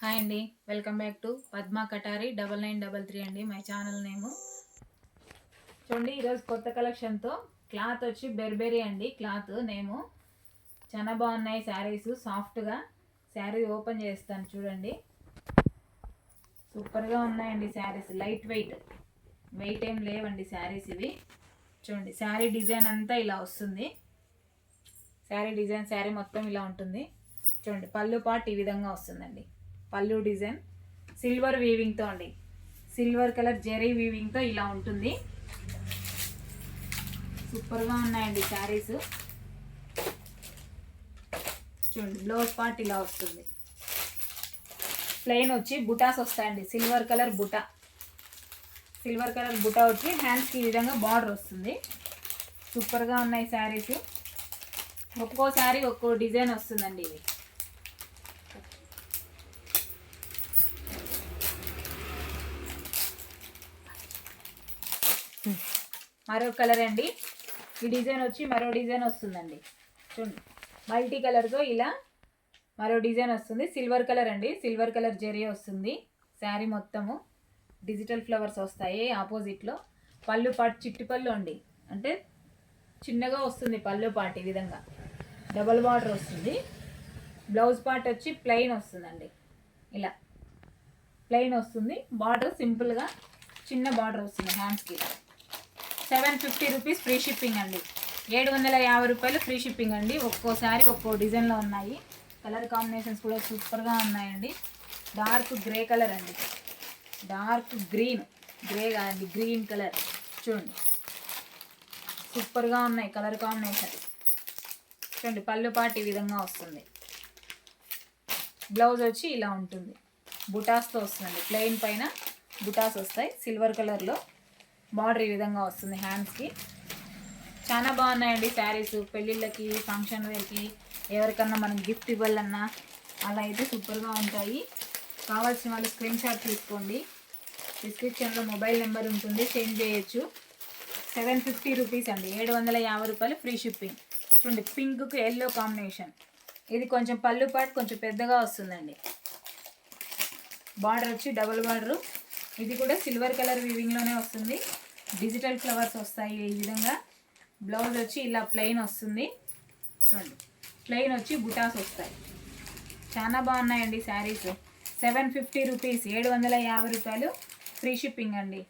Hi అండి, welcome back to Padma Katari 9933 అండి my channel నేము. చూడండి, ఈరోజు కొత్త కలెక్షన్తో క్లాత్ వచ్చి బెర్బెరీ అండి. క్లాత్ నేము చాలా బాగున్నాయి శారీస్. సాఫ్ట్గా శారీ ఓపెన్ చేస్తాను చూడండి. సూపర్గా ఉన్నాయండి శారీస్. లైట్ వెయిట్ ఏం లేవండి శారీస్ ఇవి. చూడండి, శారీ డిజైన్ అంతా ఇలా వస్తుంది. శారీ మొత్తం ఇలా ఉంటుంది. చూడండి, పళ్ళు పార్ట్ ఈ విధంగా వస్తుందండి. పళ్ళు డిజైన్ సిల్వర్ వీవింగ్తో అండి. సిల్వర్ కలర్ జెరీ వీవింగ్తో ఇలా ఉంటుంది. సూపర్గా ఉన్నాయండి శారీస్. చూడండి, బ్లౌజ్ పార్ట్ ఇలా వస్తుంది. ప్లెయిన్ వచ్చి బుటాస్ వస్తాయండి. సిల్వర్ కలర్ బుటా వచ్చి హ్యాండ్స్కి ఈ విధంగా బార్డర్ వస్తుంది. సూపర్గా ఉన్నాయి శారీస్. ఒక్కో శారీ ఒక్కో డిజైన్ వస్తుందండి. ఇవి మరో కలర్ అండి. ఈ డిజైన్ వచ్చి మరో డిజైన్ వస్తుందండి. చూడండి, మల్టీ కలర్తో ఇలా మరో డిజైన్ వస్తుంది. సిల్వర్ కలర్ అండి. సిల్వర్ కలర్ జరీ వస్తుంది. శారీ మొత్తము డిజిటల్ ఫ్లవర్స్ వస్తాయి ఆపోజిట్లో. పళ్ళు పాటు చిట్టి పళ్ళు అండి, అంటే చిన్నగా వస్తుంది పళ్ళు పాటు. ఈ విధంగా డబల్ బార్డర్ వస్తుంది. బ్లౌజ్ పార్ట్ వచ్చి ప్లెయిన్ వస్తుందండి. ఇలా ప్లెయిన్ వస్తుంది. బార్డర్ సింపుల్గా చిన్న బార్డర్ వస్తుంది హ్యాండ్స్కి. 750 రూపీస్ ఫ్రీ షిప్పింగ్ అండి. 750 రూపాయలు ఫ్రీ షిప్పింగ్ అండి. ఒక్కోసారి ఒక్కో డిజైన్లో ఉన్నాయి. కలర్ కాంబినేషన్స్ కూడా సూపర్గా ఉన్నాయండి. డార్క్ గ్రే కలర్ అండి. డార్క్ గ్రే కాదండి, గ్రీన్ కలర్. చూడండి, సూపర్గా ఉన్నాయి కలర్ కాంబినేషన్. చూడండి, పళ్ళు పాటు ఈ విధంగా వస్తుంది. బ్లౌజ్ వచ్చి ఇలా ఉంటుంది. బుటాస్తో వస్తుందండి. ప్లెయిన్ పైన బుటాస్ వస్తాయి. సిల్వర్ కలర్లో బార్డర్ ఈ విధంగా వస్తుంది హ్యాండ్స్కి. చాలా బాగున్నాయండి శారీస్. పెళ్ళిళ్ళకి, ఫంక్షన్ వేర్కి, ఎవరికన్నా మనం గిఫ్ట్ ఇవ్వాలన్నా అలా అయితే సూపర్గా ఉంటాయి. కావాల్సిన వాళ్ళు స్క్రీన్ షాట్ తీసుకోండి. డిస్క్రిప్షన్లో మొబైల్ నెంబర్ ఉంటుంది, సెండ్ చేయొచ్చు. 750 రూపీస్ అండి. 750 రూపాయలు ఫ్రీ షిప్పింగ్. చూడండి, పింక్కి ఎల్లో కాంబినేషన్. ఇది కొంచెం పళ్ళు పాటు కొంచెం పెద్దగా వస్తుందండి. బార్డర్ వచ్చి డబుల్ బార్డరు. ఇది కూడా సిల్వర్ కలర్ వీవింగ్లోనే వస్తుంది. డిజిటల్ ఫ్లవర్స్ వస్తాయి ఈ విధంగా. బ్లౌజ్ వచ్చి ఇలా ప్లెయిన్ వస్తుంది. చూడండి, ప్లెయిన్ వచ్చి బుటాస్ వస్తాయి. చాలా బాగున్నాయండి శారీస్. 750 రూపీస్, 750 రూపాయలు ఫ్రీ షిప్పింగ్ అండి.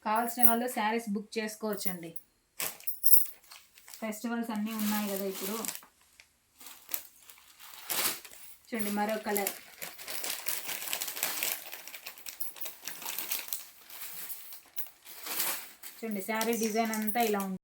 కావాల్సిన వాళ్ళు శారీస్ బుక్ చేసుకోవచ్చండి. ఫెస్టివల్స్ అన్నీ ఉన్నాయి కదా ఇప్పుడు. చూడండి, మరో కలర్. చూడండి, శారీ డిజైన్ అంతా ఇలా ఉంటుంది.